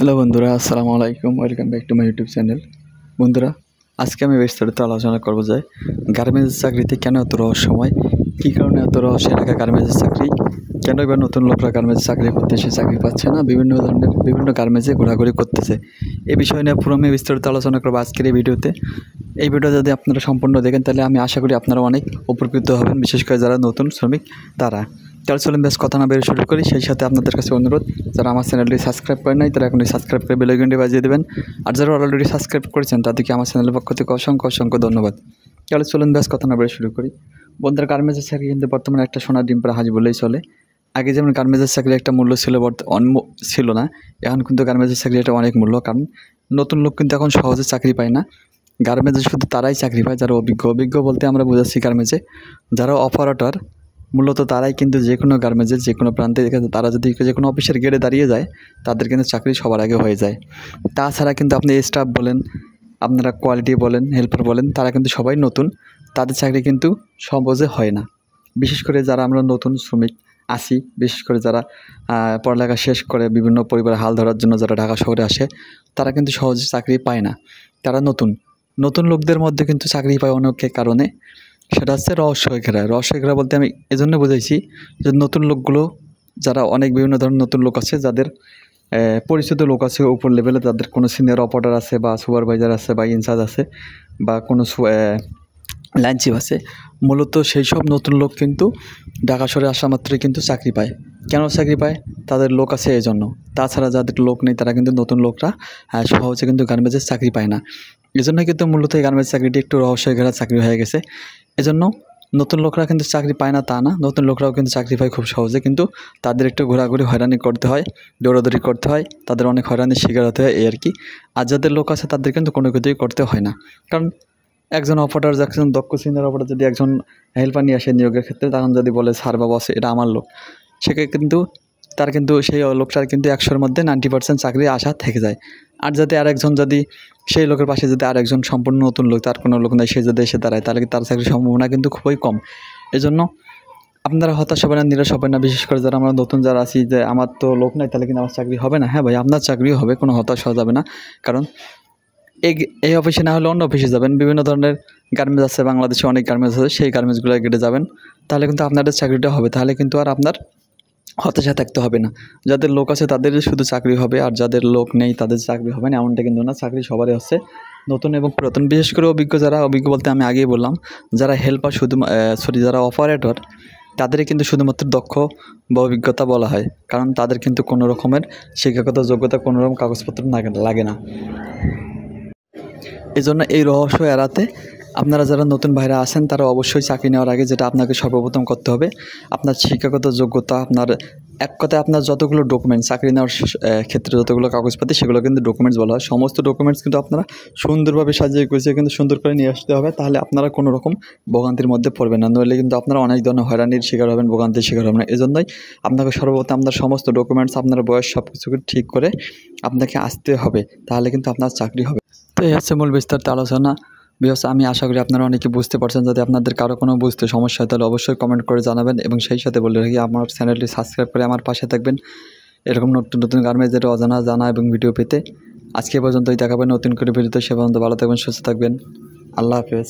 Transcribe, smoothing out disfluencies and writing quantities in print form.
Hello বন্ধুরা, আসসালামু আলাইকুম। Welcome back to my YouTube channel. বন্ধুরা, আজকে আমি বিস্তারিত আলোচনা করব যে গার্মেন্টস চাকরিতে কেন এত রহস্যময়, কী কারণে এত রহস্য এলাকা গার্মেন্টস চাকরি, কেন এবার নতুন লোকরা গার্মেন্টস চাকরি করতে এসে চাকরি পাচ্ছে না, বিভিন্ন গার্মেন্টসে ঘোরাঘুরি করতেছে। এই বিষয় নিয়ে পুরো আমি বিস্তারিত আলোচনা করবো আজকের এই ভিডিওতে। এই ভিডিও যদি আপনারা সম্পূর্ণ দেখেন তাহলে আমি আশা করি আপনারা অনেক উপকৃত হবেন, বিশেষ করে যারা নতুন শ্রমিক তারা। তাহলে চলুন বেশ কথা না বেরিয়ে শুরু করি। সেই সাথে আপনাদের কাছে অনুরোধ, যারা আমার চ্যানেলটি সাবস্ক্রাইব করেন নাই তারা এখনই সাবস্ক্রাইব করে বেল আইকনটি বাজিয়ে দেবেন। আর যারা অলরেডি সাবস্ক্রাইব করেছেন তাদেরকে আমার চ্যানেলের পক্ষ থেকে অসংখ্য ধন্যবাদ। তাহলে চলুন বেশ কথা না বেরিয়ে শুরু করি। বন্ধুরা, গার্মেন্টসের চাকরি কিন্তু বর্তমানে একটা সোনার ডিম পাড়া হাঁস বলেই চলে। আগে যেমন গার্মেন্টসের চাকরির একটা মূল্য ছিল, ছিল না, এখন কিন্তু গার্মেন্টসের চাকরি একটা অনেক মূল্য। কারণ নতুন লোক কিন্তু এখন সহজে চাকরি পায় না। গার্মেন্টসে শুধু তারাই চাকরি পায় যারা অভিজ্ঞ বলতে আমরা বোঝাচ্ছি গার্মেন্টসে যারা অপারেটর, মূলত তারাই কিন্তু যে কোনো গার্মেন্টসের যে কোনো প্রান্তে তারা যদি যে কোনো অফিসের গেটে দাঁড়িয়ে যায় তাদের কিন্তু চাকরি সবার আগে হয়ে যায়। তাছাড়া কিন্তু আপনি স্টাফ বলেন, আপনারা কোয়ালিটি বলেন, হেল্পার বলেন, তারা কিন্তু সবাই নতুন, তাদের চাকরি কিন্তু সহজে হয় না। বিশেষ করে যারা আমরা নতুন শ্রমিক আসি, বিশেষ করে যারা পড়ালেখা শেষ করে বিভিন্ন পরিবারের হাল ধরার জন্য যারা ঢাকা শহরে আসে, তারা কিন্তু সহজে চাকরি পায় না। তারা নতুন লোকদের মধ্যে কিন্তু চাকরি পায় অনেক কারণে। সেটা হচ্ছে রহস্য ঘেরা বলতে আমি এজন্য বোঝাইছি যে নতুন লোকগুলো যারা বিভিন্ন ধরনের নতুন লোক আছে, যাদের পরিচিত লোক আছে উপর লেভেলে, যাদের কোনো সিনিয়র অপারেটর আছে বা সুপারভাইজার আছে বা ইনচার্জ আছে বা কোনো লাইন চিফ আছে, মূলত সেই সব নতুন লোক কিন্তু ঢাকা শহরে আসা মাত্রই কিন্তু চাকরি পায়। কেন চাকরি পায়? তাদের লোক আছে এই জন্য। তাছাড়া যাদের লোক নেই তারা কিন্তু নতুন লোকরা সহজে কিন্তু গার্মেন্টসের চাকরি পায় না। এই জন্য কিন্তু মূলত এই গার্মেন্টস চাকরিটি একটু রহস্যের ঘেরা চাকরি হয়ে গেছে। এজন্য নতুন লোকরা কিন্তু চাকরি পায় না তা না, নতুন লোকরাও কিন্তু চাকরি পায় খুব সহজে, কিন্তু তাদের একটু ঘোরাঘুরি হয়রানি করতে হয়, দৌড়াদৌড়ি করতে হয়, তাদের অনেক হয়রানির শিকার হতে হয় এই আর কি। আর যাদের লোক আছে তাদের কিন্তু কোনো কিছুই করতে হয় না। কারণ একজন অপারেটর, একজন দক্ষ সিনিয়র অপারেটর যদি একজন হেল্পার নিয়ে আসে নিয়োগের ক্ষেত্রে, তখন যদি বলে স্যার বা বস এটা আমার লোক, সেক্ষেত্রে কিন্তু তার কিন্তু সেই লোকটার কিন্তু 100-র মধ্যে 90% চাকরি আশা থেকে যায়। আর যাতে আরেকজন যদি সেই লোকের পাশে যদি আরেকজন সম্পূর্ণ নতুন লোক, তার কোনো লোক নেই, সে যদি এসে দাঁড়ায়, তাহলে তার চাকরির সম্ভাবনা কিন্তু খুবই কম। এজন্য আপনারা হতাশ হবেন না, নিরাশ হবেন না। বিশেষ করে যারা আমরা নতুন যারা আছি যে আমার তো লোক নাই তাহলে কিন্তু আমার চাকরি হবে না। হ্যাঁ ভাই, আপনার চাকরিও হবে, কোনো হতাশ হওয়া যাবে না। কারণ এই অফিসে না হলে অন্য অফিসে যাবেন, বিভিন্ন ধরনের গার্মেন্টস আছে, বাংলাদেশে অনেক গার্মেন্টস আছে, সেই গার্মেন্টসগুলো গেটে যাবেন, তাহলে কিন্তু আপনাদের চাকরিটা হবে। তাহলে কিন্তু আর আপনার হতাশা থাকতে হবে না। যাদের লোক আছে তাদের শুধু চাকরি হবে, আর যাদের লোক নেই তাদের চাকরি হবে না এমনটা কিন্তু না। চাকরি সবারই হচ্ছে, নতুন এবং পুরাতন। বিশেষ করে অভিজ্ঞ বলতে আমি আগেই বললাম, যারা হেল্পার যারা অপারেটর, তাদেরই কিন্তু শুধুমাত্র দক্ষ বা অভিজ্ঞতা বলা হয়। কারণ তাদের কিন্তু কোনো রকমের শিক্ষাগত যোগ্যতা, কোনো রকম কাগজপত্র লাগে না। এই জন্য এই রহস্য এড়াতে আপনারা যারা নতুন ভাইরা আছেন তারা অবশ্যই চাকরি নেওয়ার আগে যেটা আপনাকে সর্বপ্রথম করতে হবে, আপনার শিক্ষাগত যোগ্যতা, আপনার এক কথায় আপনার যতগুলো ডকুমেন্টস, চাকরি নেওয়ার ক্ষেত্রে যতগুলো কাগজপাতি, সেগুলো কিন্তু ডকুমেন্টস বলা হয়। সমস্ত ডকুমেন্টস কিন্তু আপনারা সুন্দরভাবে সাজিয়ে গুছিয়ে কিন্তু সুন্দর করে নিয়ে আসতে হবে। তাহলে আপনারা কোনো রকম ভোগান্তির মধ্যে পড়বেন না, নইলে কিন্তু আপনারা অনেক ধরনের হয়রানির শিকার হবেন, ভোগান্তির শিকার হবেন। এজন্যই আপনাকে সর্বপ্রথম আপনার সমস্ত ডকুমেন্টস, আপনার বয়স সব কিছুকে ঠিক করে আপনাকে আসতে হবে, তাহলে কিন্তু আপনার চাকরি হবে। তো এই হচ্ছে মূল বিস্তারিত আলোচনা। আমি আশা করি আপনারা অনেকে বুঝতে পারছেন। যদি আপনাদের কারো কোনো বুঝতে সমস্যা হয় তাহলে অবশ্যই কমেন্ট করে জানাবেন, এবং সেই সাথে বলে রাখি আমার চ্যানেলটি সাবস্ক্রাইব করে আমার পাশে থাকবেন এরকম নতুন গার্মেন্টসের অজানা জানা এবং ভিডিও পেতে। আজকে পর্যন্তই, দেখাবেন নতুন করে ভিডিওতে। সে পর্যন্ত ভালো থাকবেন, সুস্থ থাকবেন। আল্লাহ হাফেজ।